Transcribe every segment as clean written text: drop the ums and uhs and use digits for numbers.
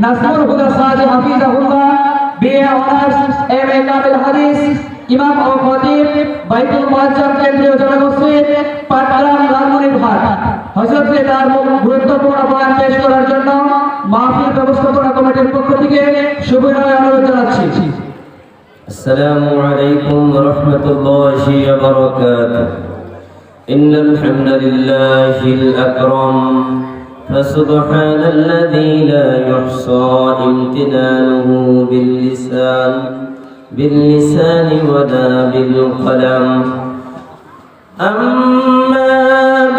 নাজমুল হুদা সাদি হাফিজাহুল্লাহ, BA honours, MA Kamil হাদিস, ইমাম ও খতিব, বাইতুল মুআজ্জম কেন্দ্রীয় জামে মসজিদ, পাটগ্রাম, লালমনিরহাট। হযরতকে তার গুরুত্বপূর্ণ বয়ান পেশ করার জন্য মাহফিল ব্যবস্থাপনা কমিটির পক্ষ থেকে শুভেচ্ছা অনুরোধ জানাচ্ছি। আসসালামু আলাইকুম ওয়া রাহমাতুল্লাহি ওয়া বারাকাতুহু। ইন্নাল হামদালিল্লাহিল আকরাম ফাসুবহানাল্লাযী লা ইহসা ইমতিনানুহু باللسان ولا بالقلم. أما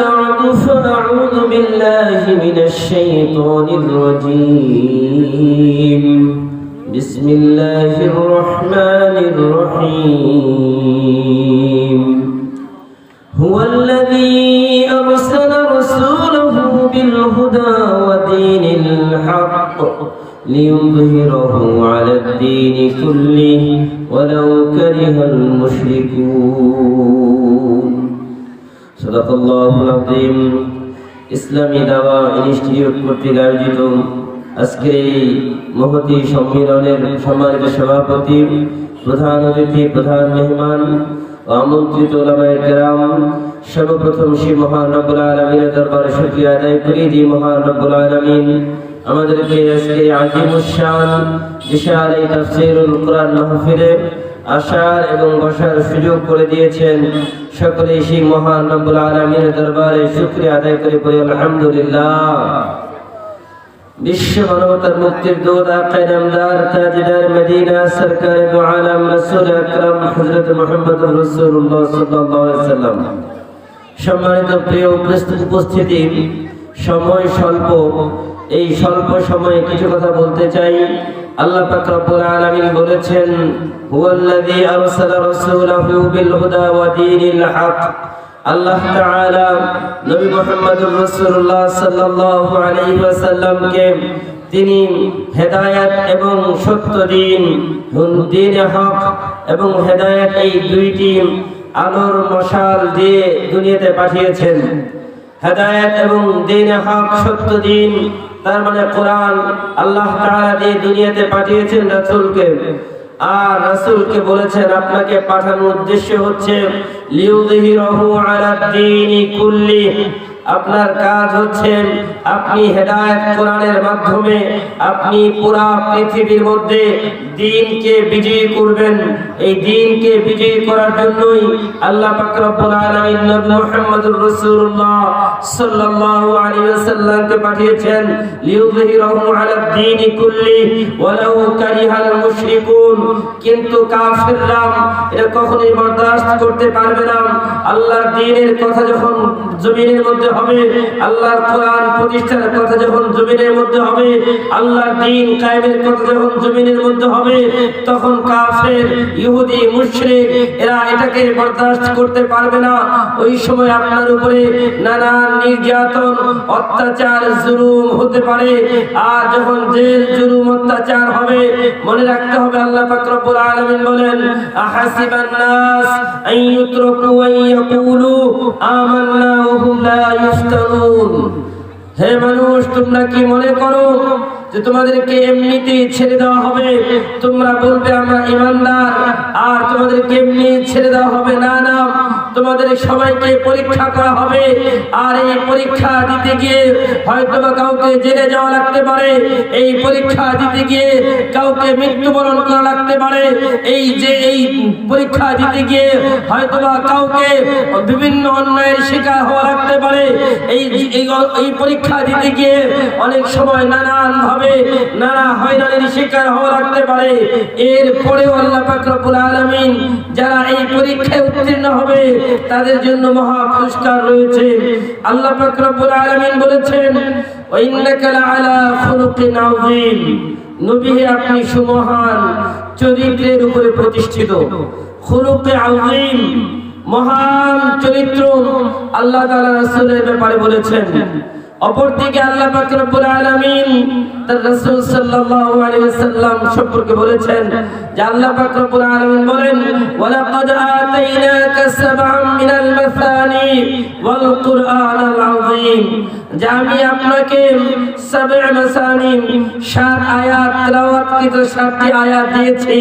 بعد فأعوذ بالله من الشيطان الرجيم. بسم الله الرحمن الرحيم. هو الذي أرسل رسوله بالهدى ودين الحق ليظهره على الدين كله ولو كره المشركون. صدق الله العظيم. ইসলামী দাওয়া ইনস্টিটিউট কর্তৃক আয়োজিত আজকের এই মহতী সম্মেলনের সম্মানিত সভাপতি, প্রধান অতিথি, প্রধান মেহমান ও আমন্ত্রিত উলামায়ে কেরাম, সর্বপ্রথম সেই মহান রব্বুল আলামিনের দরবারে শুকরিয়া আদায় করি যে মহান রব্বুল আলামিন আমাদেরকে আজকে আজিমুশ শান বিশাল এই তাফসীরুল কুরআন মাহফিলে আসার এবং বসার সুযোগ করে দিয়েছেন। সকলে সেই মহান রব্বুল আলামিনের দরবারে শুকরিয়া আদায় করে বলি আলহামদুলিল্লাহ। বিশ্ব মানবতার মুক্তির দূত, আকায়ে নামদার, তাজদার মদিনা, সরকার দু আলম, রাসূল আকরাম হযরত মুহাম্মদুর রাসূলুল্লাহ সাল্লাল্লাহু আলাইহি ওয়াসাল্লাম। সম্মানিত প্রিয় উপস্থিতি, সময় স্বল্প, এই স্বল্প সময়ে কিছু কথা বলতে চাই। আল্লাহ পাক রব্বুল আলামিন বলেছেন, হুয়াল্লাযী আরসালা রাসূলাহু বিল হুদা ওয়া দীনিল হক। আল্লাহ তাআলা নবী মুহাম্মদুর রাসূলুল্লাহ সাল্লাল্লাহু আলাইহি ওয়াসাল্লামকে তিনি হেদায়েত এবং সত্য দ্বীন, দ্বীনে হক এবং হেদায়েত, এই দুইটি আলোর মশাল দিয়ে দুনিয়াতে পাঠিয়েছেন। হেদায়েত এবং দ্বীনে হক, সত্য দ্বীন, তার মানে কোরআন আল্লাহ তাআলা দিয়ে দুনিয়াতে পাঠিয়েছেন রাসূলকে। আর রাসূলকে বলেছেন আপনাকে পাঠানোর উদ্দেশ্য হচ্ছে লিউযহিরাহু আলাদ দীনি কুল্লি। আপনার কাজ হচ্ছে আপনি হেদায়েত কোরআনের মাধ্যমে আপনি পুরা পৃথিবীর মধ্যে দ্বীনকে বিজয়ী করবেন। এই দ্বীনকে বিজয়ী করার জন্যই আল্লাহ পাক রব্বুল আলামিন নবী মুহাম্মদুর রাসূলুল্লাহ সাল্লাল্লাহু আলাইহি ওয়াসাল্লামকে পাঠিয়েছেন লিউযহিরাহু আলাদ দীনি কুল্লি ওয়ালাউ কারিহাল মুশরিকুন। কিন্তু কাফিররা এটা কখনোই বরদাস্ত করতে পারবে না। আল্লাহর দ্বীনের কথা যখন জমিনের মধ্যে হবে, আল্লাহর কোরআন প্রতিষ্ঠার কথা যখন জমিনের মধ্যে হবে, আল্লাহর দ্বীন কায়েমের কথা যখন জমিনের মধ্যে হবে, তখন কাফের, ইহুদি, মুশরিক এরা এটাকে বরদাস্ত করতে পারবে না। ওই সময় আপনার উপরে নানান নির্যাতন, অত্যাচার, জুলুম হতে পারে। আর যখন জেল, জুলুম, অত্যাচার হবে, মনে রাখতে হবে আল্লাহ পাক রব্বুল আলামিন বলেন, আহাসিবান নাস আন ইউতরাকু আন ইয়াকুলু আমান্না ওয়া হুম লা ইফতানুন। হে মানুষ, তোমরা কি মনে করো যে তোমাদেরকে এমনিতেই ছেড়ে দেওয়া হবে? তোমরা বলবে আমরা ঈমানদার, আর তোমাদেরকে এমনি ছেড়ে দেওয়া হবে? না না, তোমাদের সবাইকে পরীক্ষা করা হবে। আর এই পরীক্ষা দিতে গিয়ে হয়তো বা কাউকে জেলে যাওয়া লাগতে পারে, এই পরীক্ষা দিতে গিয়ে কাউকে মৃত্যুবরণ করা লাগতে পারে, এই পরীক্ষা দিতে গিয়ে হয়তো বা কাউকে বিভিন্ন অন্যায়ের শিকার হওয়া লাগতে পারে। এই পরীক্ষা দিতে গিয়ে অনেক সময় নানান ভাবে নানা হয়রানির শিকার হওয়া লাগতে পারে। এরপরেও আল্লাহ পাক রব্বুল আলামিন যারা এই পরীক্ষায় উত্তীর্ণ হবে তাদের জন্য মহা পুরস্কার রয়েছে। আল্লাহ পাক রব্বুল আলামিন বলেছেন, ওয়া ইন্নাকা লাআলা খুলুকিন আযীম। নবী হে, আপনি সুমহান চরিত্রের উপরে প্রতিষ্ঠিত। খুলুকে আযীম, মহান চরিত্র আল্লাহ তাআলা রাসূলের ব্যাপারে বলেছেন। অপরদিকে আল্লাহ পাক রব্বুল আলামিন তার রাসূল সাল্লাল্লাহু আলাইহি ওয়াসাল্লাম সম্পর্কে বলেছেন যে আল্লাহ পাক রব্বুল আলামিন বলেন, ওয়ালাকাদ আতাইনাকা সাবআম মিনাল মাসানি ওয়াল কুরআনাল আযীম। যে আমি আপনাকে সাবআ মাসানি, 7 আয়াত তেলাওয়াতকৃত 7টি আয়াত দিয়েছি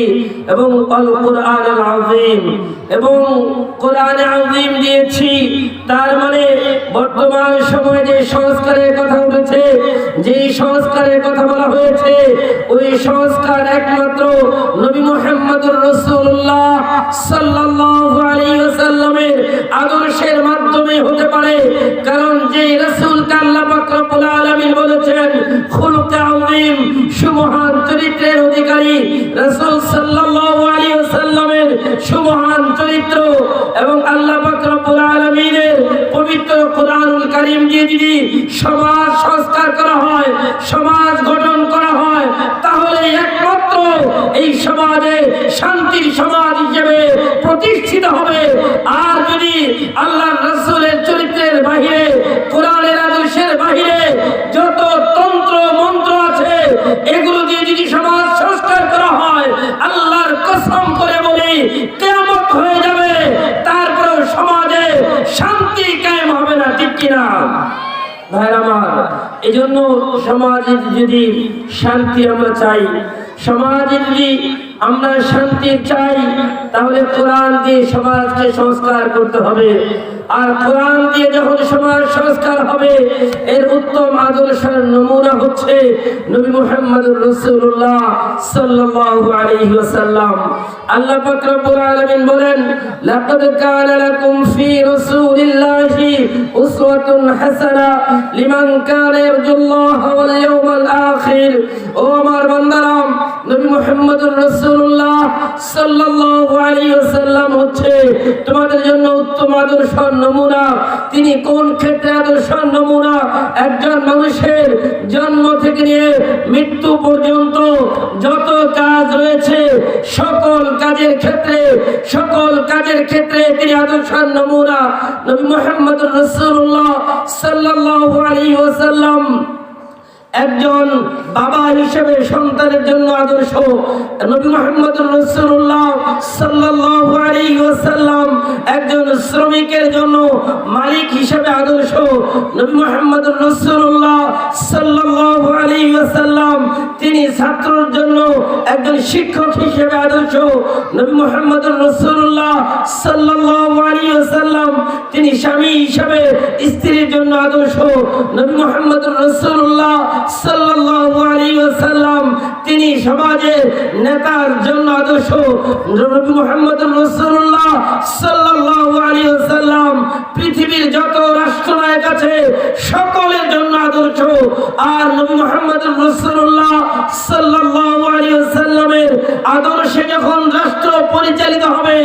এবং আল কোরআনুল আযীম এবং কোরআনে আযীম দিয়েছি। তার মানে বর্তমান সময়ে যে সংস্কারের কথা উঠেছে, যেই সংস্কারের কথা বলা হয়েছে, ওই সংস্কার একমাত্র নবী মুহাম্মদুর রাসূলুল্লাহ সাল্লাল্লাহু আলাইহি ওয়াসাল্লামের আদর্শের মাধ্যমে হতে পারে। কারণ যে রাসূলকে আল্লাহ পাক রব্বুল আলামিন বলেছেন খুলুকে আযীম, সুমহান চরিত্রের অধিকারী রাসূল সাল্লাল্লাহু আলাইহি ওয়াসাল্লামের সুমহান চরিত্র এবং আল্লাহ পাক রব্বুল আলামিনের পবিত্র কোরআনুল কারীম দিয়ে যদি সমাজ সংস্কার করা হয়, সমাজ গঠন করা হয়, তাহলে একমাত্র এই সমাজে শান্তির সমাজ হিসেবে প্রতিষ্ঠিত হবে। আর যদি আল্লাহর রাসূলের চরিত্রের বাহিরে, কোরআনের আদর্শের বাহিরে যত তন্ত্র মন্ত্র আছে, এগুলো দিয়ে যদি সমাজ সংস্কার করা হয়, আল্লাহর কসম করে বলি কিয়ামত হয়ে যাবে, তারপরেও সমাজে শান্তি কায়েম হবে না। ঠিক কিনা ভাইরা আমার? এজন্য সমাজে যদি শান্তি আমরা চাই, সমাজে যদি আমরা শান্তি চাই, তাহলে কোরআন দিয়ে সমাজকে সংস্কার করতে হবে। আর কোরআন দিয়ে যখন সমাজ সংস্কার হবে, এর উত্তম আদর্শের নমুনা হচ্ছে নবী মুহাম্মদুর রাসূলুল্লাহ সাল্লাল্লাহু আলাইহি ওয়াসাল্লাম। আল্লাহ পাক রব্বুল আলামিন বলেন, লাকাদ কানা লাকুম ফি রাসূলিল্লাহি উসওয়াতুন হাসানাহ লিমান কানা ইয়ারজুল্লাহ ওয়াল ইয়াউমাল আখির। ও আমার বান্দারা, নবী মুহাম্মদুর রাসূলুল্লাহ সাল্লাল্লাহু আলাইহি ওয়াসাল্লাম হচ্ছে তোমাদের জন্য উত্তম আদর্শ নমুনা। তিনি কোন ক্ষেত্রে আদর্শ নমুনা? একজন মানুষের জন্ম থেকে নিয়ে মৃত্যু পর্যন্ত যত কাজ রয়েছে, সকল কাজের ক্ষেত্রে তিনি আদর্শ নমুনা। নবী মুহাম্মদুর রাসূলুল্লাহ সাল্লাল্লাহু আলাইহি ওয়াসাল্লাম একজন বাবা হিসেবে সন্তানের জন্য আদর্শ। নবী মুহাম্মদুর রাসূলুল্লাহ সাল্লাল্লাহু আলাইহি ওয়াসাল্লাম একজন শ্রমিকের জন্য মালিক হিসেবে আদর্শ। নবী মুহাম্মদুর রাসূলুল্লাহ সাল্লাল্লাহু আলাইহি ওয়াসাল্লাম তিনি ছাত্রের জন্য একজন শিক্ষক হিসেবে আদর্শ। নবী মুহাম্মদুর রাসূলুল্লাহ সাল্লাল্লাহু আলাইহি ওয়াসাল্লাম তিনি স্বামী হিসেবে স্ত্রীর জন্য আদর্শ। নবী মুহাম্মদুর রাসূলুল্লাহ সাল্লাল্লাহু আলাইহি ওয়াসাল্লাম তিনি সমাজের নেতার জন্য আদর্শ। নবী মুহাম্মদুর রাসূলুল্লাহ সাল্লাল্লাহু আলাইহি ওয়াসাল্লাম পৃথিবীর যত রাষ্ট্রনায়ক আছে সকলের জন্য আদর্শ। আর নবী মুহাম্মদুর রাসূলুল্লাহ সাল্লাল্লাহু আলাইহি ওয়াসাল্লামের আদর্শে যখন রাষ্ট্র পরিচালিত হবে,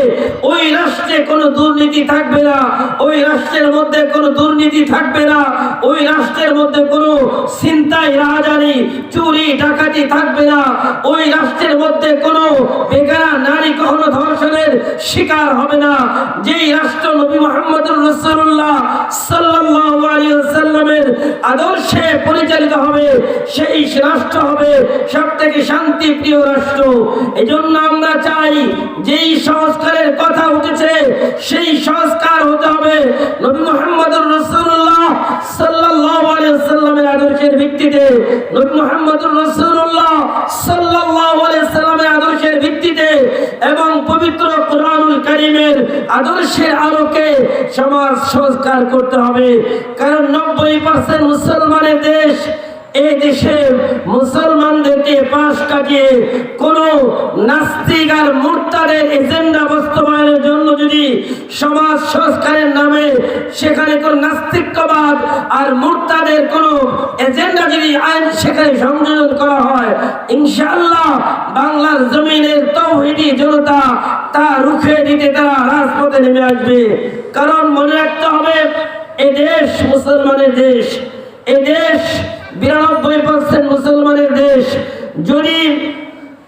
ওই রাষ্ট্রে কোনো দুর্নীতি থাকবে না, ওই রাষ্ট্রের মধ্যে কোনো দুর্নীতি থাকবে না, ওই রাষ্ট্রের মধ্যে কোনো চিন্তায় রাহাজানি, চুরি ডাকাতি থাকবে না, ওই রাষ্ট্রের মধ্যে কোনো বেগানা নারী কখনো ধর্ষণের শিকার হবে না। যেই রাষ্ট্র নবী মুহাম্মদুর রাসূলুল্লাহ সাল্লাল্লাহু আলাইহি ওয়াসাল্লামের আদর্শে পরিচালিত হবে, সেই রাষ্ট্র হবে সবথেকে শান্তিপ্রিয় রাষ্ট্র। এজন্য আমরা চাই যেই সংস্কারের কথা উঠেছে, সেই সংস্কার হতে হবে নবী মুহাম্মদুর রাসূলুল্লাহ সাল্লাল্লাহু আলাইহি ওয়াসাল্লামের আদর্শের ভিত্তিতে। নবী মুহাম্মদুর রাসূলুল্লাহ সাল্লাল্লাহু আলাইহি ওয়াসাল্লামের আদর্শের ভিত্তিতে এবং পবিত্র কোরআনুল কারীমের আদর্শের আলোকে সমাজ সংস্কার করতে হবে। কারণ 90% মুসলমানের দেশ। এই দেশে মুসলমানদেরকে পাশ কাটিয়ে কোন নাস্তিক আর মুরতাদের এজেন্ডা বাস্তবায়নের জন্য যদি সমাজ সংস্কারের নামে সেখানে কোন নাস্তিকবাদ আর মুরতাদের কোন এজেন্ডা যদি আইন সেখানে সংযোজন করা হয়, ইনশাআল্লাহ বাংলার জমিনের তাওহীদি জনতা তা রুখে দিতে তারা রাজপথে নেমে আসবে। কারণ মনে রাখতে হবে, এই দেশ মুসলমানের দেশ, এই দেশ 92% মুসলমানের দেশ। যদি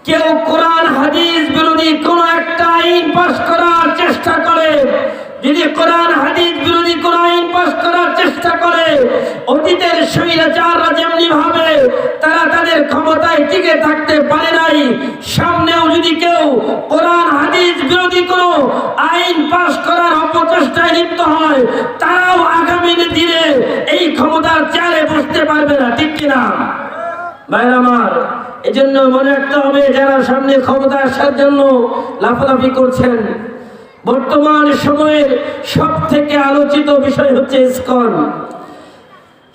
কেউ কোরআন হাদিস বিরোধী কোন একটা আইন পাশ করার চেষ্টা করে, যদি কোরআন হাদিস বিরোধী কোন আইন পাশ করার চেষ্টা করে, অতীতের স্বৈরাচাররা যেমনি ভাবে তারা তাদের ক্ষমতায় টিকে থাকতে পারে নাই, সামনেও যদি কেউ কোরআন হাদিস বিরোধী কোন আইন পাশ করার অপচেষ্টায় লিপ্ত হয়, তারাও আগামী দিনে এই ক্ষমতার চেয়ারে বসতে পারবে না। ঠিক কিনা? ভাইরা আমার, এজন্য মনে রাখতে হবে যারা সামনে ক্ষমতা আসার জন্য লাফালাফি করছেন, বর্তমান সময়ের সব থেকে আলোচিত বিষয় হচ্ছে ইসকন,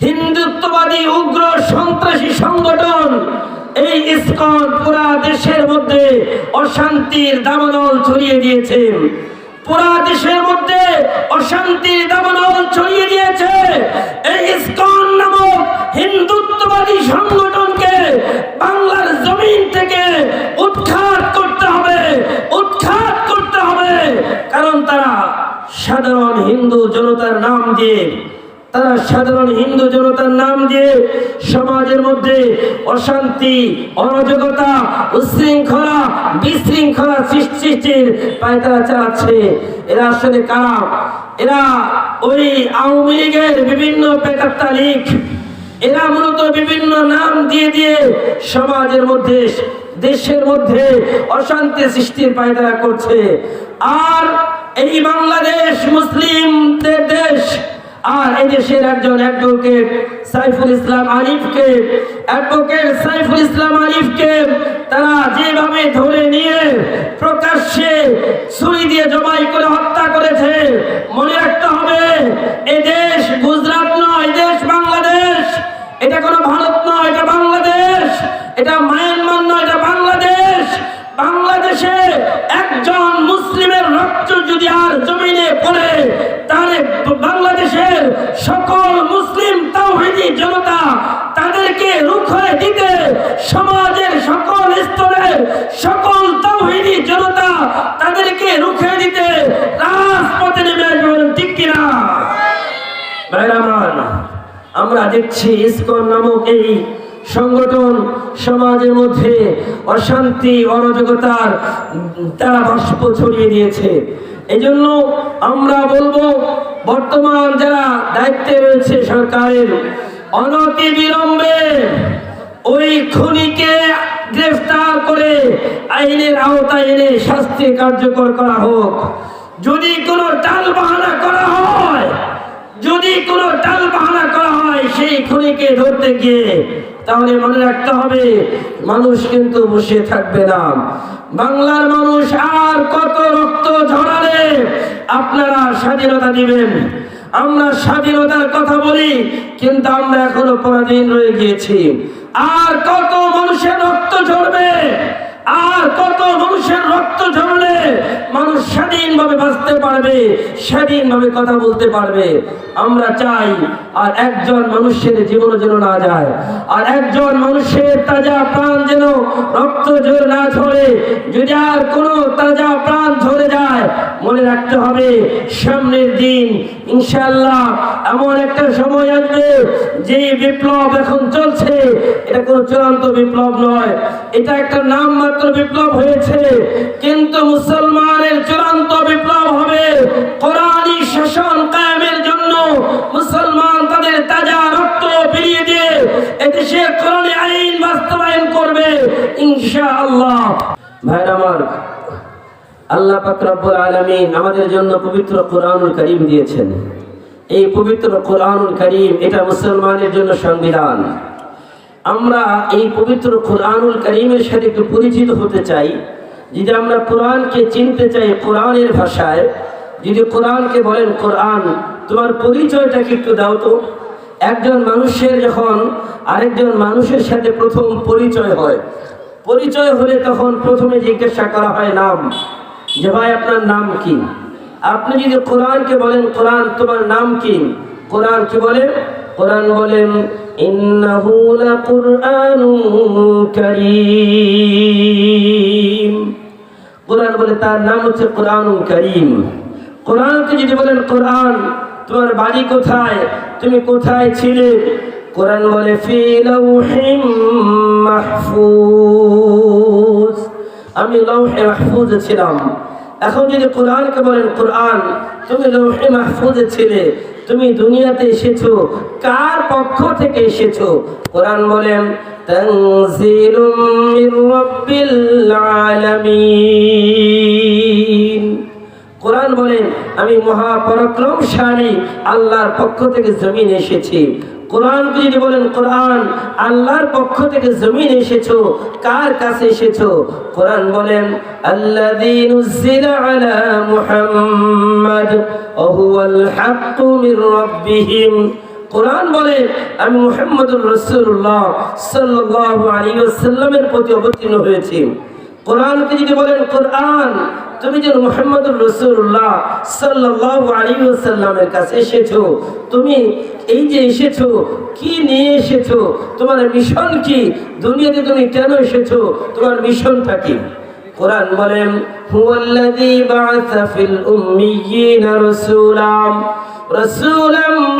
হিন্দুত্ববাদী উগ্র সন্ত্রাসী সংগঠন। এই ইসকন পুরা দেশের মধ্যে অশান্তির দাবানল ছড়িয়ে দিয়েছে, পুরা দেশের মধ্যে অশান্তির দাবানল ছড়িয়ে দিয়েছে। এই ইসকন নামক হিন্দুত্ববাদী সংগঠনকে বাংলার জমিন থেকে উৎখাত করতে হবে, উৎখাত করতে হবে। কারণ তারা সাধারণ হিন্দু জনতার নাম দিয়ে সমাজের মধ্যে অশান্তি, অরাজকতা, উশৃঙ্খলা, বিশৃঙ্খলা সৃষ্টির পায়তারা চালাচ্ছে। এরা আসলে কারা? এরা ওই আওয়ামী লীগের বিভিন্ন পেটাত্তা লীগ। এরা মূলত বিভিন্ন নাম দিয়ে দিয়ে সমাজের মধ্যে, দেশের মধ্যে অশান্তি সৃষ্টির পায়তারা করছে। আর এই বাংলাদেশ মুসলিমদের দেশ, আর এই দেশের একজন অ্যাডভোকেট সাইফুল ইসলাম আরিফকে তারা যেভাবে ধরে নিয়ে প্রকাশ্যে ছুরি দিয়ে জবাই করে হত্যা করেছে, মনে রাখতে হবে এই দেশ গুজরাট নয়, এই দেশ বাংলাদেশ। এটা কোনো ভারত নয়, এটা বাংলাদেশ। এটা মায়ানমার নয়, এটা বাংলাদেশ। বাংলাদেশে একজন মুসলিমের রক্ত যদি আর জমিনে পড়ে, তাহলে বাংলাদেশের সকল মুসলিম তাওহীদি জনতা তাদেরকে রুখে দিতে, সমাজের সকল স্তরের সকল তাওহীদি জনতা তাদেরকে রুখে দিতে রাজপথে নেমে আসবেন, ঠিক কিনা? ভাইরা আমার, আমরা দেখছি ইসকন নামক এই সংগঠন সমাজের মধ্যে অশান্তি, অরাজকতার তারা বাষ্প ছড়িয়ে দিয়েছে। এজন্য আমরা বলবো, বর্তমান যারা দায়িত্বে রয়েছে সরকারের, অনতি বিলম্বে ওই খুনিকে গ্রেফতার করে আইনের আওতায় এনে শাস্তি কার্যকর করা হোক। যদি কোনো টালবাহানা করা হয়, সেই খুনিকে ধরতে গিয়ে, তাহলে মনে রাখতে হবে মানুষ কিন্তু বসে থাকবে না। বাংলার মানুষ আর কত রক্ত ঝরালে আপনারা স্বাধীনতা দিবেন? আমরা স্বাধীনতার কথা বলি, কিন্তু আমরা এখনো পরাধীন রয়ে গিয়েছি। আর কত মানুষের রক্ত ঝরবে? আর কত মানুষের রক্ত ঝরলে মানুষ স্বাধীনভাবে বাঁচতে পারবে, স্বাধীনভাবে কথা বলতে পারবে? আমরা চাই আর একজন মানুষের জীবন যেন না যায়, আর একজন মানুষের তাজা প্রাণ যেন রক্ত না ঝরে। যদি আর কোনো তাজা প্রাণ ঝরে যায়, মনে রাখতে হবে সামনের দিন ইনশাআল্লাহ এমন একটা সময় আসবে, যে বিপ্লব এখন চলছে এটা কোনো চূড়ান্ত বিপ্লব নয়, এটা একটা নাম মাত্র বিপ্লব হয়েছে। কিন্তু মুসলমানের চূড়ান্ত বিপ্লব হবে কোরআনী শাসন কায়েমের জন্য। মুসলমান তাদের তাজা রক্ত বেরিয়ে দিয়ে এদেশে কোরআনী আইন বাস্তবায়ন করবে ইনশাআল্লাহ। ভাইরা আমার, আল্লাহ পাক রব্বুল আলামিন আমাদের জন্য পবিত্র কোরআনুল কারীম দিয়েছেন। এই পবিত্র কোরআনুল কারীম এটা মুসলমানের জন্য সংবিধান। আমরা এই পবিত্র কোরআনুল কারীমের সাথে একটু পরিচিত হতে চাই। যদি আমরা কোরআনকে চিনতে চাই কোরআনের ভাষায়, যদি কোরআনকে বলেন কোরআন, তোমার পরিচয়টাকে একটু দাও তো। একজন মানুষের যখন আরেকজন মানুষের সাথে প্রথম পরিচয় হয়, পরিচয় হলে তখন প্রথমে জিজ্ঞাসা করা হয় নাম, যে ভাই আপনার নাম কি? আপনি যদি কোরআনকে বলেন কোরআন তোমার নাম কি, কোরআন কি বলে? কোরআন বলেন ইন্নাহু লাকুরআনুন কারীম। কোরআন বলে তার নাম হচ্ছে কোরআনুল কারীম। কোরআনকে যদি বলেন কোরআন তোমার বাড়ি কোথায়, তুমি কোথায় ছিলে, কোরআন বলে ফি লাউহিম মাহফুজ, আমি লাউহে মাহফুজে ছিলাম। এখন যদি কোরআনকে বলেন কোরআন তুমি লাউহে মাহফুজে ছিলে, তুমি দুনিয়াতে এসেছো, কার পক্ষ থেকে এসেছো? কোরআন বলেন তানজিলুম মির রাব্বিল আলামিন। কোরআন বলেন আমি মহাপরাক্রমশালী আল্লাহর পক্ষ থেকে জমিনে এসেছি। কোরআনকে যদি বলেন কোরআন আল্লাহর পক্ষ থেকে জমিনে এসেছো, কার কাছে এসেছো? কোরআন বলেন আল্লাযী নুযিলা আলা মুহাম্মাদ ওয়া হুয়াল হাক্কু মির রাব্বিহিম। কোরআন বলে আমি মুহাম্মদুর রাসূলুল্লাহ সাল্লাল্লাহু আলাইহি ওয়াসাল্লামের প্রতি অবতীর্ণ হয়েছি। কোরআনকে যদি বলেন কোরআন, তুমি যে মুহাম্মদুর রাসূলুল্লাহ সাল্লাল্লাহু আলাইহি ওয়াসাল্লামের কাছে এসেছো, তুমি এই যে এসেছো কি নিয়ে এসেছো, তোমার মিশন কি, দুনিয়াতে তুমি কেন এসেছো, তোমার মিশনটা কি? কোরআন বলেন হুয়াল্লাযী বা'আসা ফিল উম্মিয়্যিনা রাসূলাম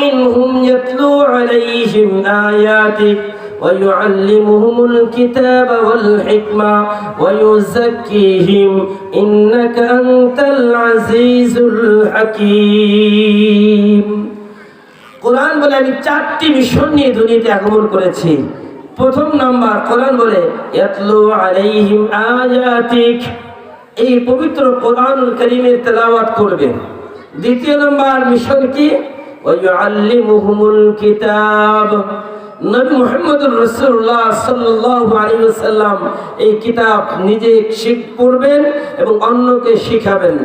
মিনহুম ইয়াতলু আলাইহিম আয়াতিহি ويعلمهم الكتاب والحكمة ويزكيهم إنك أنت العزيز الحكيم। কোরআন বলে আমি 4টি মিশন নিয়ে দুনিয়াতে আগমন করেছি। প্রথম নাম্বার, কোরআন বলে ইয়াতলু আলাইহিম আয়াতিক, এই পবিত্র কোরআনুল কারীমের তেলাওয়াত করবে। দ্বিতীয় নাম্বার মিশন কি? ওয়ায়ুআল্লিমুহুমুল কিতাব, নবী মুহাম্মদুর রাসূলুল্লাহ সাল্লাল্লাহু আলাইহি ওয়াসাল্লাম এই কিতাব নিজে পড়বেন এবং অন্যকে শিখাবেন।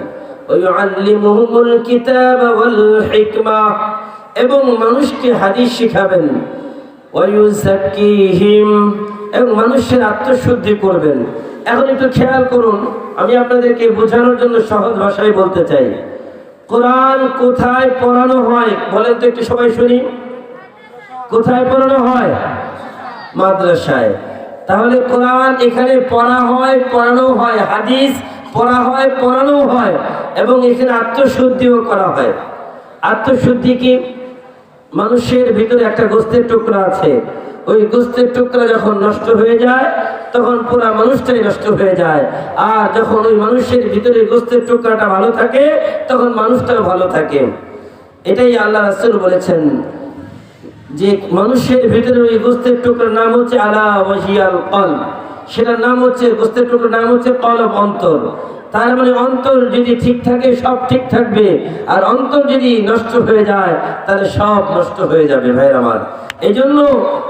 ওয়ায়ুআল্লিমুহুমুল কিতাব ওয়াল হিকমা, এবং মানুষকে হাদিস শিখাবেন। ওয়ায়ুযাক্কিহিম, এবং মানুষের আত্মশুদ্ধি করবেন। এখন একটু খেয়াল করুন, আমি আপনাদেরকে বোঝানোর জন্য সহজ ভাষায় বলতে চাই। কোরআন কোথায় পড়ানো হয় বলেন তো একটু সবাই শুনি। কোথায় পড়ানো হয়? মাদ্রাসায়। তাহলে কোরআন এখানে পড়া হয়, পড়ানো হয়, হাদিস পড়া হয়, পড়ানো হয়, এবং এখানে আত্মশুদ্ধিও করা হয়। আত্মশুদ্ধি কি? মানুষের ভিতরে একটা গোস্তের টুকরা আছে, ওই গোস্তের টুকরা যখন নষ্ট হয়ে যায় তখন পুরা মানুষটাই নষ্ট হয়ে যায়। আর যখন ওই মানুষের ভিতরে গোস্তের টুকরাটা ভালো থাকে তখন মানুষটাও ভালো থাকে। এটাই আল্লাহ রাসূল বলেছেন যে মানুষের ভিতরে ওই গোস্তের টুকরার নাম হচ্ছে আলা ওয়াহিয়াল কলব, সেটার নাম হচ্ছে, গোস্তের টুকরার নাম হচ্ছে কলব, অন্তর। তার মানে অন্তর যদি ঠিক থাকে সব ঠিক থাকবে, আর অন্তর যদি নষ্ট হয়ে যায় তাহলে সব নষ্ট হয়ে যাবে। ভাইরা আমার, এই জন্য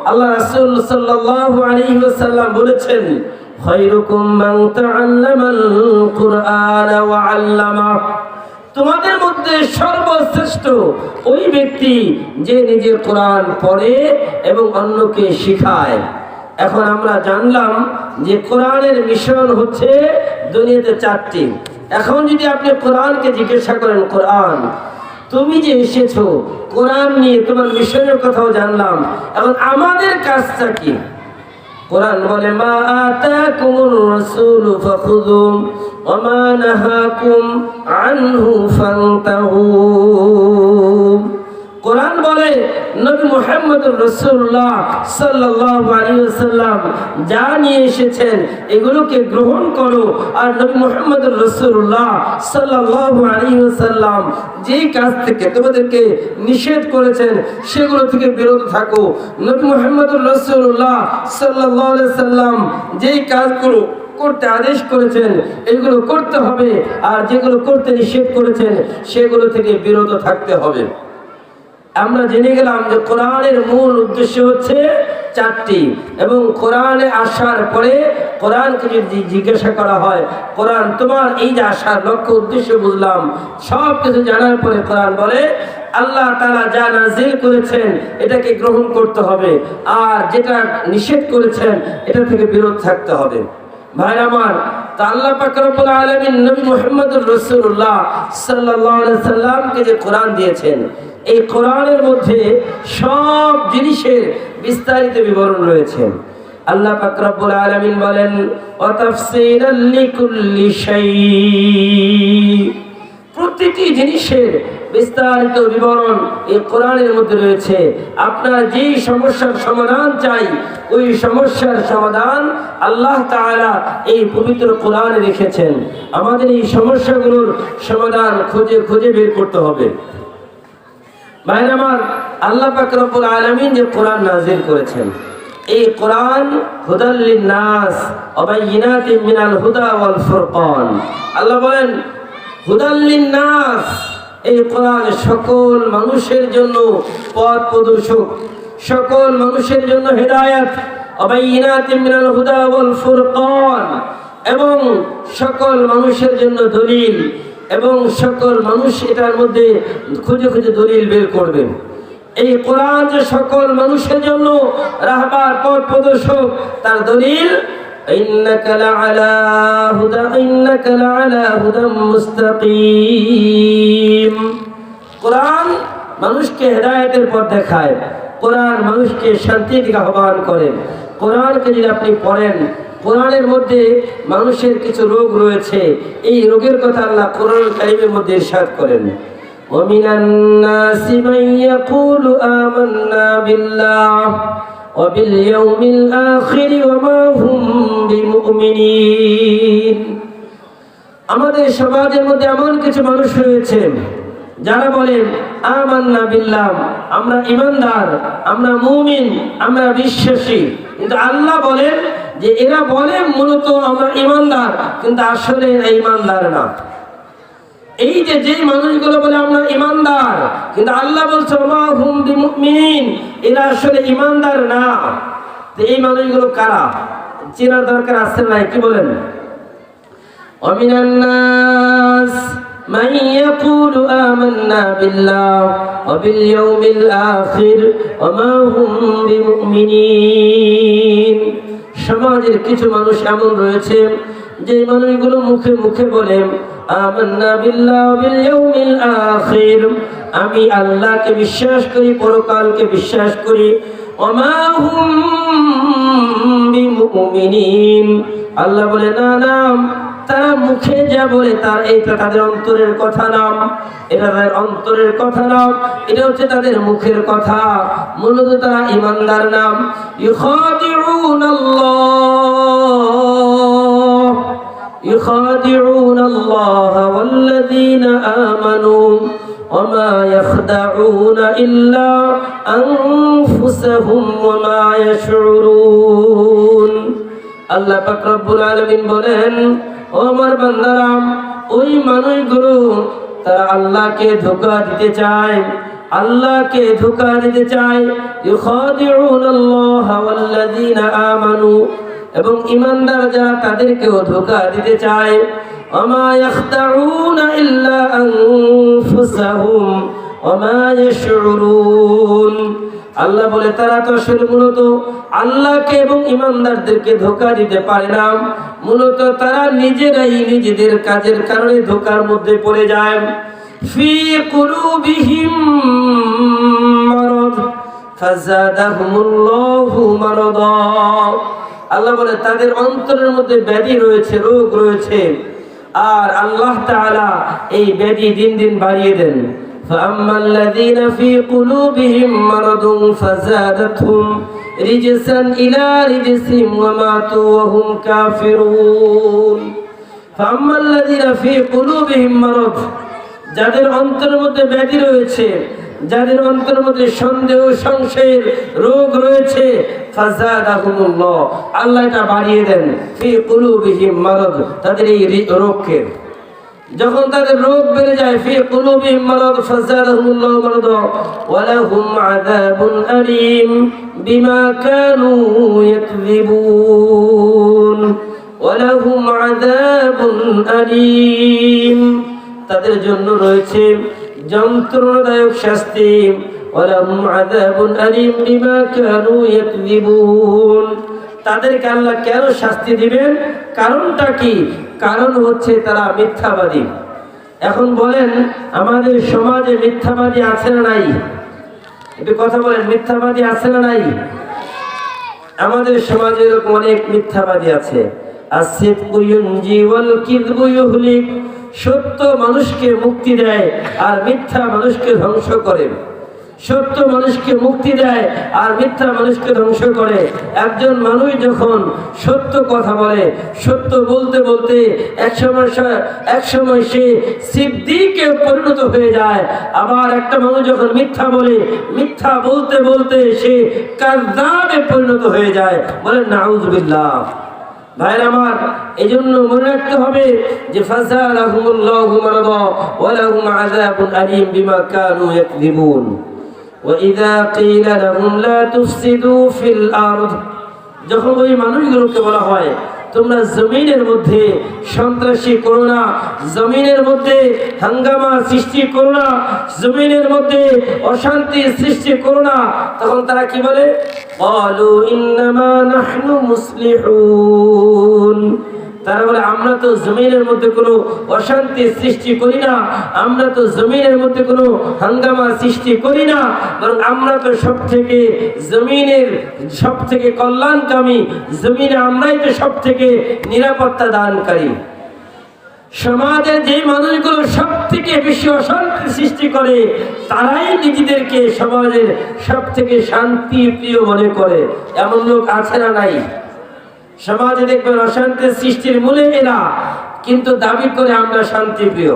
আল্লাহ রাসূল সাল্লাল্লাহু আলাইহি ওয়াসাল্লাম বলেছেন খায়রুকুম মান তাআল্লামাল কুরআন ওয়া আল্লামা, তোমাদের মধ্যে সর্বশ্রেষ্ঠ ওই ব্যক্তি যে নিজে কোরআন পড়ে এবং অন্যকে শিখায়। এখন আমরা জানলাম যে কোরআনের মিশন হচ্ছে দুনিয়াতে 4টি। এখন যদি আপনি কোরআনকে জিজ্ঞাসা করেন, কোরআন তুমি যে এসেছো কোরআন নিয়ে, তোমার মিশনের কথাও জানলাম, এখন আমাদের কাজটা কি? কোরআন বলে মা আতাকুমুর রাসূলু ফাখুযু ওয়া মা নাহাকুম আনহু ফান্তাহু। কোরআন বলে নবী মুহাম্মদুর রাসূলুল্লাহ সাল্লাল্লাহু আলাইহি ওয়াসাল্লাম যা নিয়ে এসেছেন এগুলোকে গ্রহণ করো, আর নবী মুহাম্মদুর রাসূলুল্লাহ সাল্লাল্লাহু আলাইহি ওয়াসাল্লাম যেই কাজ থেকে তোমাদেরকে নিষেধ করেছেন সেগুলো থেকে বিরত থাকো। নবী মুহাম্মদুর রাসূলুল্লাহ সাল্লাল্লাহু আলাইহি ওয়াসাল্লাম যেই কাজগুলো করতে আদেশ করেছেন এগুলো করতে হবে, আর যেগুলো করতে নিষেধ করেছেন সেগুলো থেকে বিরত থাকতে হবে। আমরা জেনে গেলাম যে কোরআনের মূল উদ্দেশ্য হচ্ছে 4টি, এবং কোরআনে আসার পরে কোরআনকে যদি জিজ্ঞাসা করা হয় কোরআন তোমার এই যে আসার লক্ষ্য উদ্দেশ্য বুঝলাম, সব কিছু জানার পরে কোরআন বলে আল্লাহ তাআলা যা নাজিল করেছেন এটাকে গ্রহণ করতে হবে, আর যেটা নিষেধ করেছেন এটা থেকে বিরত থাকতে হবে। ভাইরা আমার, তা আল্লাহ পাক রব্বুল আলামিন নবী মুহাম্মদুর রাসূলুল্লাহ সাল্লাল্লাহু আলাইহি সাল্লামকে যে কোরআন দিয়েছেন, এই কোরআনের মধ্যে সব জিনিসের বিস্তারিত বিবরণ রয়েছে। আল্লাহ পাক রব্বুল আলামিন বলেন ওয়া তাফসীলাল লিকুল্লি শাই, প্রতিটি জিনিসের বিস্তারিত বিবরণ এই কোরআনের মধ্যে রয়েছে। আপনার যেই সমস্যার সমাধান চাই ওই সমস্যার সমাধান আল্লাহ তাআলা এই পবিত্র কোরআনে রেখেছেন। আমাদের এই সমস্যাগুলোর সমাধান খুঁজে খুঁজে বের করতে হবে। ভাইরা আমার, আল্লাহ পাক রব্বুল আলামিন যে কোরআন নাযিল করেছেন, এই কোরআন হুদাল লিন-নাস ওয়া বাইয়িনাতিন মিনাল হুদা ওয়াল ফুরকান। আল্লাহ বলেন হুদাল লিন-নাস, এই কোরআন সকল মানুষের জন্য পথ প্রদর্শক। সকল মানুষের জন্য হেদায়েত, ওয়াবাইয়িনাতিন মিনাল হুদা ওয়াল ফুরকান, এবং সকল মানুষের জন্য দলিল, এবং সকল মানুষ এটার মধ্যে খুঁজে খুঁজে দলিল বের করবে। এই কোরআন যে সকল মানুষের জন্য রাহবার পথ প্রদর্শক, তার দলিল ইন্নাকা লাআলা হুদাম মুস্তাকিম। কোরআন মানুষকে হেদায়েতের পথ দেখায়, কোরআন মানুষকে শান্তির দিকে আহ্বান করে। কোরআনকে যদি আপনি পড়েন, কোরআনের মধ্যে মানুষের কিছু রোগ রয়েছে, এই রোগের কথা আল্লাহ কোরআন কারীমের মধ্যে ইরশাদ করেন, ওয়ামিনান নাসি মান ইয়াকুলু আমান্না বিল্লাহ ওয়া বিল ইয়াউমিল আখির ওয়া মা হুম বিমুমিনিন। আমাদের সমাজের মধ্যে এমন কিছু মানুষ রয়েছে যারা বলেন আমান্না বিল্লাহ, আমরা ঈমানদার, আমরা মুমিন, আমরা বিশ্বাসী, কিন্তু আল্লাহ বলেন যে এরা বলে মূলত আমরা ঈমানদার, কিন্তু আসলে এরা ঈমানদার না। এই যে মানুষগুলো বলে আমরা ঈমানদার, কিন্তু আল্লাহ বলছে ওয়া হুম বিমুমিনিন, এরা আসলে ঈমানদার না। তো এই মানুষগুলো কারা চেনার দরকার আছে না? কি বলেন? ওয়ামিনান নাস মান ইয়াকুলু আমান্না বিল্লাহ ওয়া বিল ইয়াউমিল আখির ওয়া মা হুম বিমুমিনিন। সমাজের কিছু মানুষ এমন রয়েছে যে মানুষগুলো মুখে মুখে বলে আমান্না বিল্লাহ ওয়া বিল ইয়াউমিল আখির, আমি আল্লাহকে বিশ্বাস করি, পরকালকে বিশ্বাস করি, ওয়া মা হুম বিমুমিনিন। আল্লাহ বলে না না, তারা মুখে যা বলে তার এটা তাদের অন্তরের কথা নাম, এটা তাদের অন্তরের কথা নাম, এটা হচ্ছে তাদের মুখের কথা, মূলত তারা ঈমানদার নাম। ইউখাদিউনাল্লাহ ওয়াল্লাযীনা আমানু ওয়া মা ইয়াখদাউনা ইল্লা আনফুসাহুম ওয়া মা ইয়াশউরুন। আল্লাহ পাক রব্বুল আলামিন বলেন, ও আমার বান্দারা, ওই মানুষগুলো তারা আল্লাহকে ধোঁকা দিতে চায়, আল্লাহকে ধোঁকা দিতে চায়। ইউখাদিউনাল্লাহ ওয়াল্লাযীনা আমানু, এবং ঈমানদার যারা তাদেরকেও ধোঁকা দিতে চায়। ওয়া মা ইয়াখদাউনা ইল্লা আনফুসাহুম ওয়া মা ইয়াশউরুন। আল্লাহ বলে তারা তো আসলে মূলত আল্লাহকে এবং ঈমানদারদেরকে ধোঁকা দিতে পারে না, মূলত তারা নিজেরাই নিজেদের কাজের কারণে ধোঁকার মধ্যে পড়ে যায়। ফি কুলুবিহিম মারাদ ফাযাদাহুমুল্লাহু মারাদা। আল্লাহ বলে তাদের অন্তরের মধ্যে ব্যাধি রয়েছে, রোগ রয়েছে, আর আল্লাহ তাআলা এই ব্যাধি দিন দিন বাড়িয়ে দেন। فأما الذين في قلوبهم مرض فزادتهم رجسا إلى رجسهم وماتوا وهم كافرون। فأما الذين في قلوبهم مرض, যাদের অন্তরের মধ্যে ব্যাধি রয়েছে, যাদের অন্তরের মধ্যে সন্দেহ সংশয়ের রোগ রয়েছে, ফাযাদাহুমুল্লাহ, আল্লাহ এটা বাড়িয়ে দেন। ফি কুলুবিহিম মারাদ, তাদের এই রোগকে যখন তাদের রোগ বেড়ে যায়, ফি কুলুবিহিম মারাদ ফাযাদাহুমুল্লাহু মারাদা ওয়া লাহুম আযাবুন আলীম বিমা কানু ইয়াকযিবুন, ওয়া লাহুম আযাবুন আলীম, তাদের জন্য রয়েছে যন্ত্রণাদায়ক শাস্তি। ওয়া লাহুম আযাবুন আলীম বিমা কানু ইয়াকযিবুন। তাদেরকে আল্লাহ কেন শাস্তি দিবেন? কারণটা কি? কারণ হচ্ছে তারা মিথ্যাবাদী। এখন বলেন, আমাদের সমাজে মিথ্যাবাদী আছে না নাই? একটু কথা বলেন, মিথ্যাবাদী আছে না নাই? আমাদের সমাজে এরকম অনেক মিথ্যাবাদী আছে। আসিদকু ইউনজি ওয়াল কিযবু ইউহলিক, সত্য মানুষকে মুক্তি দেয় আর মিথ্যা মানুষকে ধ্বংস করে। সত্য মানুষকে মুক্তি দেয় আর মিথ্যা মানুষকে ধ্বংস করে। একজন মানুষ যখন সত্য কথা বলে, সত্য বলতে বলতে একসময় সে সিদ্দিকে পরিণত হয়ে যায়। আবার একটা মানুষ যখন মিথ্যা বলে, মিথ্যা বলতে বলতে সে কাযযাবে পরিণত হয়ে যায়। বলেন নাউযুবিল্লাহ। ভাইরা আমার, এজন্য মনে রাখতে হবে যে ফাযালাহুমুল্লাহু মারাদা ওয়া লাহুম আযাবুন আলীম বিমা কানু ইয়াকযিবুন। وإذا قيل لهم لا تفسدوا في الأرض যখন ওই মানুষগুলোকে বলা হয় তোমরা জমিনের মধ্যে সন্ত্রাসী করো না, জমিনের মধ্যে হাঙ্গামা সৃষ্টি করো না, জমিনের মধ্যে অশান্তি সৃষ্টি করো না, তখন তারা কি বলে? ক্বালু ইন্নামা নাহনু মুসলিহুন। তারা বলে আমরা তো জমিনের মধ্যে কোনো অশান্তি সৃষ্টি করি না, আমরা তো জমিনের মধ্যে কোনো হাঙ্গামা সৃষ্টি করি না, বরং আমরা তো জমিনের সব থেকে কল্যাণকামী, জমিনে আমরাই তো সব থেকে নিরাপত্তা দানকারী। সমাজের যে মানুষগুলো সব থেকে বেশি অশান্তি সৃষ্টি করে তারাই নিজেদেরকে সমাজের সব থেকে শান্তি প্রিয় মনে করে। এমন লোক আছে না নাই? সমাজে দেখবেন অশান্তির সৃষ্টির মূলে এরা, কিন্তু দাবি করে আমরা শান্তি প্রিয়।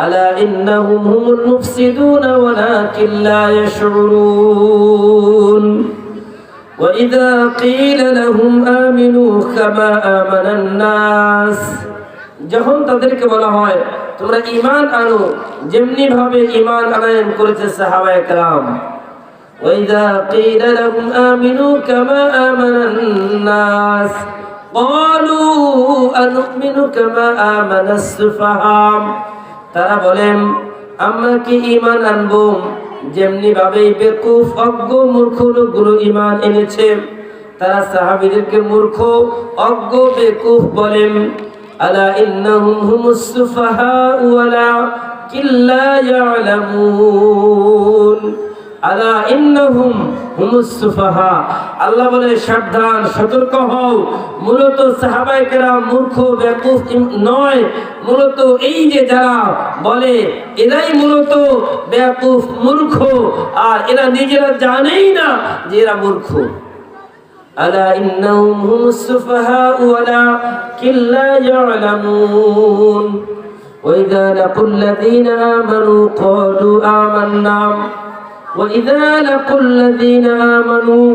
আলা ইন্নাহুম হুমুল মুফসিদুনা ওয়ালাকিন লা ইয়াশউরুন ওয়া ইযা ক্বিলা লাহুম আমিনু কামা আমানান নাস, যখন তাদেরকে বলা হয় তোমরা ঈমান আনো যেমনি ভাবে ঈমান আনয়ন করেছে সাহাবায়ে কেরাম, وإذا قيل لهم آمنوا كما آمن الناس قالوا أنؤمن كما آمن السفهاء, তারা বলেন আমরা কি ঈমান আনবো যেমনি ভাবে বেকুফ অজ্ঞ মূর্খ লোকগুলো ঈমান এনেছে। তারা সাহাবীদেরকে মূর্খ অজ্ঞ বেকুফ বলেন। আলা ইন্নাহুম হুমুস সুফাহা ওয়ালাকিন লা ইয়ালামুন। আলা ইন্নাহুম হুমুস সুফাহা, আল্লাহ বলে সাবধান সতর্ক হও, মূলত সাহাবায়ে কেরাম মূর্খ বেকুফ নয়, মূলত এই যে যারা বলে এরাই মূলত বেকুফ মূর্খ, আর এরা নিজেরা জানেই না যে এরা মূর্খ। আলা ইন্নাহুম হুমুস সুফাহা ওয়ালাকিন লা ইয়ালামুন ওয়া ইযা লাকুল্লাযীনা আমানু ক্বালু আমান্না وإذا لقوا الذين آمنوا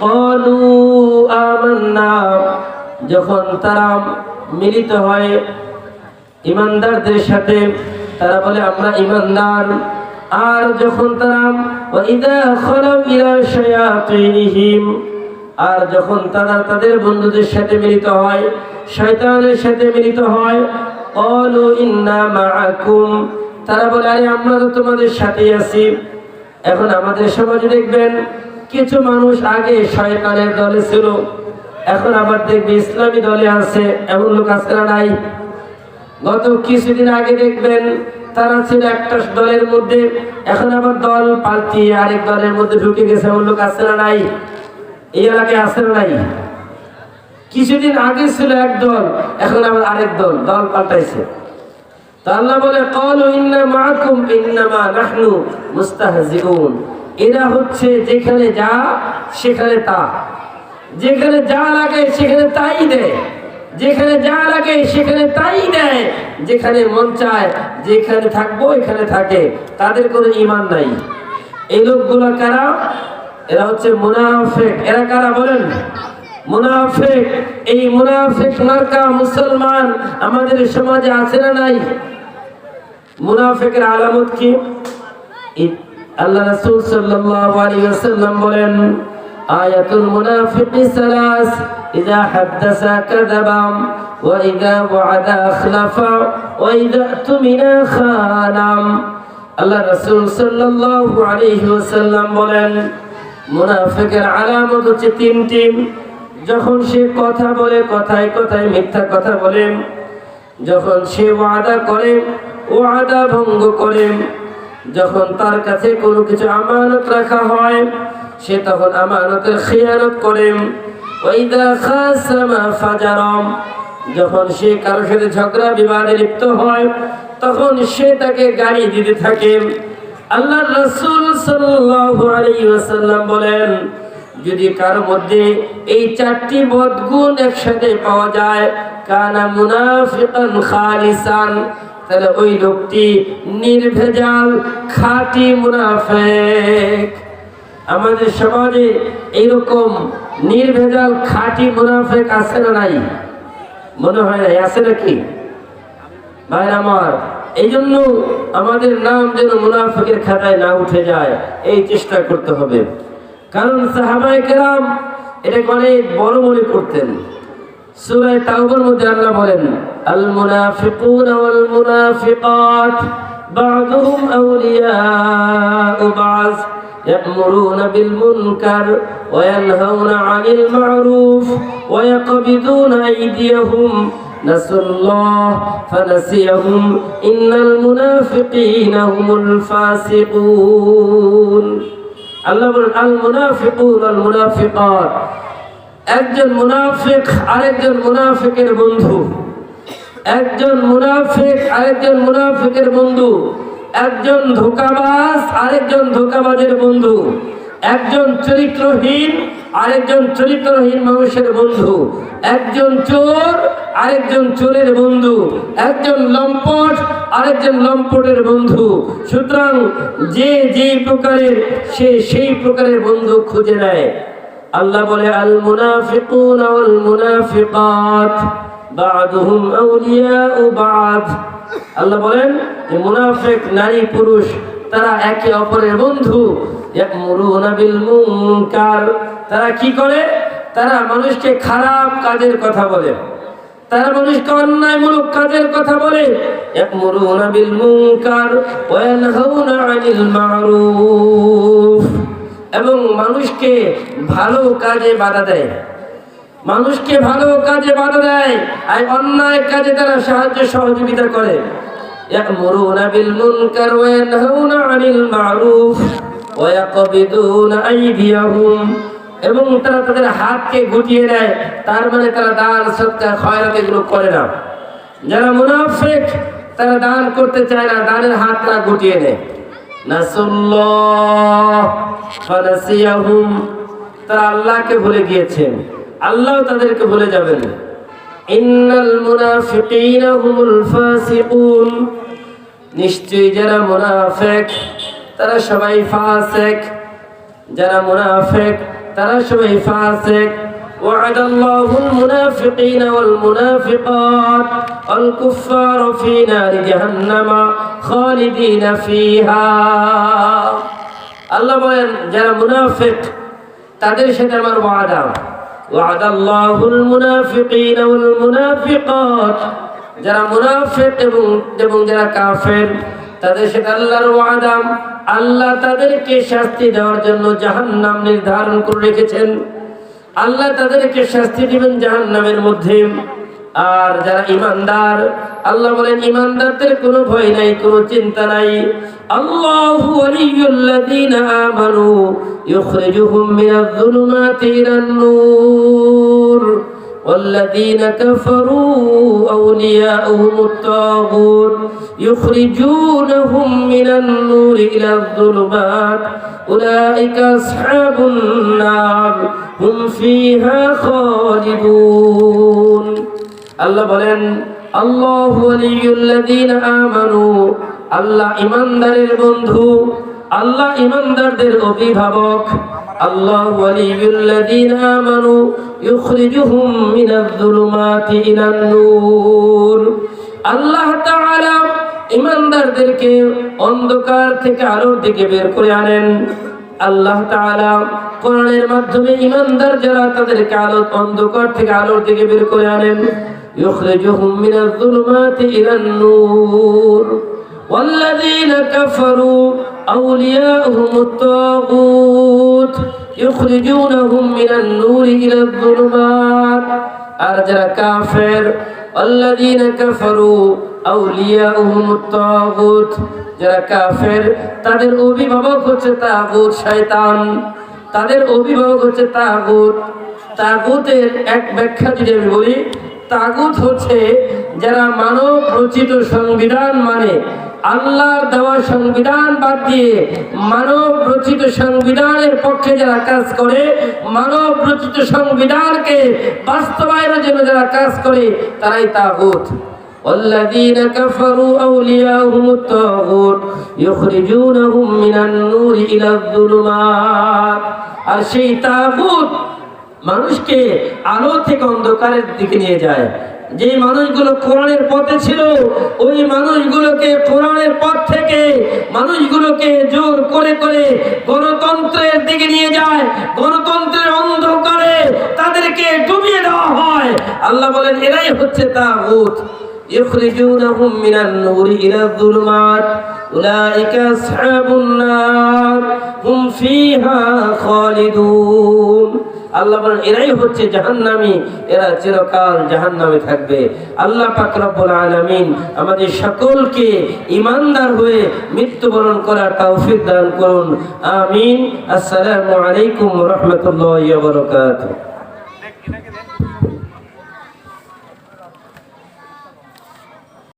قالوا آمنا, যখন তারা মিলিত হয় ঈমানদারদের সাথে তারা বলে আমরা ঈমানদার। আর যখন তারা وإذا خلوا إلى شياطينهم, আর যখন তারা তাদের বন্ধুদের সাথে মিলিত হয়, শয়তানের সাথে মিলিত হয়, قالوا إنا معكم, তারা বলে আরে আমরা তো তোমাদের সাথেই আছি। এখন আমাদের সমাজে দেখবেন কিছু মানুষ আগে শয়তানের দলে ছিল, এখন আবার দেখবে ইসলামী দলে আছে। এমন লোক আছে না নাই? গত কিছুদিন আগে দেখবেন তারা ছিল একটা দলের মধ্যে, এখন আবার দল পাল্টিয়ে আরেক দলের মধ্যে ঢুকে গেছে। এমন লোক আছে না নাই? এই এলাকায় আছে না নাই? কিছুদিন আগে ছিল এক দল, এখন আবার আরেক দল পাল্টাইছে। আল্লাহ বলে ক্বালু ইন্না মাআকুম ইন্নামা নাহনু মুস্তাহজিউন, এরা হচ্ছে যেখানে যা সেখানে তা, যেখানে যা লাগে সেখানে তাই দেয়, যেখানে যা লাগে সেখানে তাই দেয়, যেখানে মন চায় যেখানে থাকবো এখানে থাকে। তাদের কোনো ঈমান নাই। এই লোকগুলো কারা? এরা হচ্ছে মুনাফিক। এরা কারা বলেন? মুনাফিক। এই মুনাফিক মার্কা মুসলমান আমাদের সমাজে আছে না নাই? মুনাফিকের আলামত কি? আল্লাহ রাসূল সাল্লাল্লাহু আলাইহি ওয়াসাল্লাম বলেন আয়াতুল মুনাফিকি সালাস, ইযা হাদাসা কাযাবা ওয়া ইযা ওয়া'আদা আখলাফা ওয়া ইযা তুমিনা খানা। আল্লাহ রাসূল সাল্লাল্লাহু আলাইহি ওয়াসাল্লাম বলেন মুনাফিকের আলামত হচ্ছে তিনটি। যখন সে কথা বলে কথায় কথায় মিথ্যা কথা বলে, যখন সে ওয়াদা করে ওয়াদা ভঙ্গ করে, যখন তার কাছে কোনো কিছু আমানত রাখা হয় সে তখন আমানতের খিয়ানত করে, ওয়াইদা খাসামা ফাজারা, যখন সে কারোর সাথে ঝগড়া বিবাদে লিপ্ত হয় তখন সে তাকে গালি দিতে থাকে। আল্লাহ রাসূল সাল্লাল্লাহু আলাইহি ওয়াসাল্লাম বলেন যদি কারোর মধ্যে এই চারটি বদগুণ একসাথে পাওয়া যায় কানা মুনাফিকান খালিসান, তাহলে ওই লোকটি নির্ভেজাল খাঁটি মুনাফিক। আমাদের সমাজে এইরকম নির্ভেজাল খাঁটি মুনাফিক আছে না নাই? মনে হয় না আছে নাকি ভাই আমার? এই জন্য আমাদের নাম যেন মুনাফিকের খাতায় না উঠে যায়, এই চেষ্টা করতে হবে। কারণ সাহাবায়ে কেরাম এটাকে অনেক বড় মনে করতেন। সূরা তাওবার মধ্যে আল্লাহ বলেন, আল মুনাফিকুনা ওয়াল মুনাফিকাত বা'দুহুম আউলিয়াউ বা'দ يأمرون بالمنكر وينهون عن المعروف ويقبضون أيديهم نسوا الله فنسيهم إن المنافقين هم الفاسقون আল্লাহ বলেন আল মুনাফিকুন আল মুনাফিকাত, একজন মুনাফিক আরেকজন মুনাফিকের বন্ধু, একজন মুনাফিক আরেকজন মুনাফিকের বন্ধু, একজন ধোঁকাবাজ আরেকজন ধোঁকাবাজের বন্ধু, একজন চরিত্রহীন আরেকজন চরিত্রহীন মানুষের বন্ধু, একজন চোর আরেকজন চোরের বন্ধু, একজন লম্পট আরেকজন লম্পটের বন্ধু। সুতরাং যে যে প্রকারের সে সেই প্রকারের বন্ধু খুঁজে নেয়। আল্লাহ বলে আল মুনাফিকুন ওয়াল মুনাফিকাত বা'দুহুম আউলিয়াউ বা'দ। আল্লাহ বলেন যে মুনাফিক নারী পুরুষ তারা একে অপরের বন্ধু। ইয়ামুরুনা বিল মুনকার, তারা কি করে? তারা মানুষকে খারাপ কাজের কথা বলে, তারা মানুষকে অন্যায়মূলক কাজের কথা বলে। ইয়ামুরুনা বিল মুনকার ওয়া ইয়ানহাউনা আনিল মা'রুফ, এবং মানুষকে ভালো কাজে বাধা দেয়, মানুষকে ভালো কাজে বাধা দেয় আর অন্যায় কাজে তারা সাহায্য সহযোগিতা করে। ইয়ামুরুনা বিল মুনকার ওয়া ইয়ানহাউনা আনিল মা'রুফ ওয়া ইয়াকবিদুনা আইদিয়াহুম, এবং তারা তাদের হাতকে গুটিয়ে নেয়। তার মানে তারা দান সদকা খয়রাত এগুলো করে না। যারা মুনাফিক তারা দান করতে চায় না, দানের হাত তারা গুটিয়ে নেয়। নাসুল্লাহ ফানাসিয়াহুম, তারা আল্লাহকে ভুলে গিয়েছেন, আল্লাহ তাদেরকে ভুলে যাবেন। ইন্নাল মুনাফিকিনা হুমুল ফাসিকুন, নিশ্চয়ই যারা মুনাফিক তারা সবাই ফাসিক, যারা মুনাফিক তারা সবাই ফাসিক। وعد الله المنافقين والمنافقات والكفار في نار جهنم خالدين فيها। আল্লাহ বলেন যারা মুনাফিক তাদের সাথে আমার ওয়াদা। وعد الله المنافقين والمنافقات, যারা মুনাফিক এবং যারা কাফের তাদের সাথে আল্লাহর ওয়াদা। আল্লাহ তাদেরকে শাস্তি দেওয়ার জন্য জাহান্নাম নির্ধারণ করে রেখেছেন। আল্লাহ তাদেরকে শাস্তি দিবেন জাহান্নামের মধ্যে। আর যারা ঈমানদার, আল্লাহ বলেন ঈমানদারদের কোনো ভয় নাই, কোনো চিন্তা নাই। আল্লাহু ওয়ালিয়ুল্লাযীনা আমানু ইউখরিজুহুম মিনায-যুলুমাতি ইলান-নূর والذين كفروا أولياؤهم الطاغوت يخرجونهم من النور إلى الظلمات أولئك أصحاب النار هم فيها خالدون। আল্লাহ বলেন আল্লাহু ওয়ালিয়ুল্লাযীনা আমানু, আল্লাহ ঈমানদারের বন্ধু, আল্লাহ ঈমানদারদের অভিভাবক। আল্লাহু ওয়ালিয়ুল্লাযীনা আমানু ইউখরিজুহুম মিনায-যুলুমাতি ইলান-নূর, আল্লাহ তাআলা ঈমানদারদেরকে অন্ধকার থেকে আলোর দিকে বের করে আনেন। আল্লাহ তাআলা কোরআনের মাধ্যমে ঈমানদার যারা তাদেরকে অন্ধকার থেকে আলোর দিকে বের করে আনেন। ইউখরিজুহুম মিনায-যুলুমাতি ইলান-নূর والذين كفروا أولياؤهم الطاغوت يخرجونهم من النور إلى الظلمات। আর যারা কাফের, الذين كفروا أولياؤهم الطاغوت, যারা কাফের তাদের অভিভাবক হচ্ছে তাগুত, শয়তান, তাদের অভিভাবক হচ্ছে তাগুত। তাগুতের এক ব্যাখ্যা যদি আমি বলি, তাগুত হচ্ছে যারা মানব রচিত সংবিধান মানে আল্লাহর দেওয়া সংবিধান বাদ দিয়ে মানব রচিত সংবিধানের পক্ষে যারা কাজ করে, মানব রচিত সংবিধানকে বাস্তবায়নের জন্য যারা কাজ করে তারাই তাগুত। والذين كفروا أولياؤهم الطاغوت يخرجونهم من النور إلى الظلمات, আর সেই তাগুত মানুষকে আলো থেকে অন্ধকারের দিকে নিয়ে যায়। যে মানুষগুলো কোরআনের পথে ছিল ওই মানুষগুলোকে কোরআনের পথ থেকে মানুষগুলোকে জোর করে করে গণতন্ত্রের দিকে নিয়ে যায়, গণতন্ত্রের অন্ধকারে তাদেরকে ডুবিয়ে দেওয়া হয়। আল্লাহ বলেন এরাই হচ্ছে তাগুত। يخرجونهم من النور إلى الظلمات أولئك أصحاب النار هم فيها خالدون। আল্লাহ বলেন এরাই হচ্ছে জাহান্নামী, এরা চিরকাল জাহান্নামে থাকবে। আল্লাহ পাক রব্বুল আলামিন আমাদের সকলকে ঈমানদার হয়ে মৃত্যুবরণ করার তৌফিক দান করুন, আমিন। আসসালামু আলাইকুম ওয়া রাহমাতুল্লাহি ওয়া বারাকাতুহু।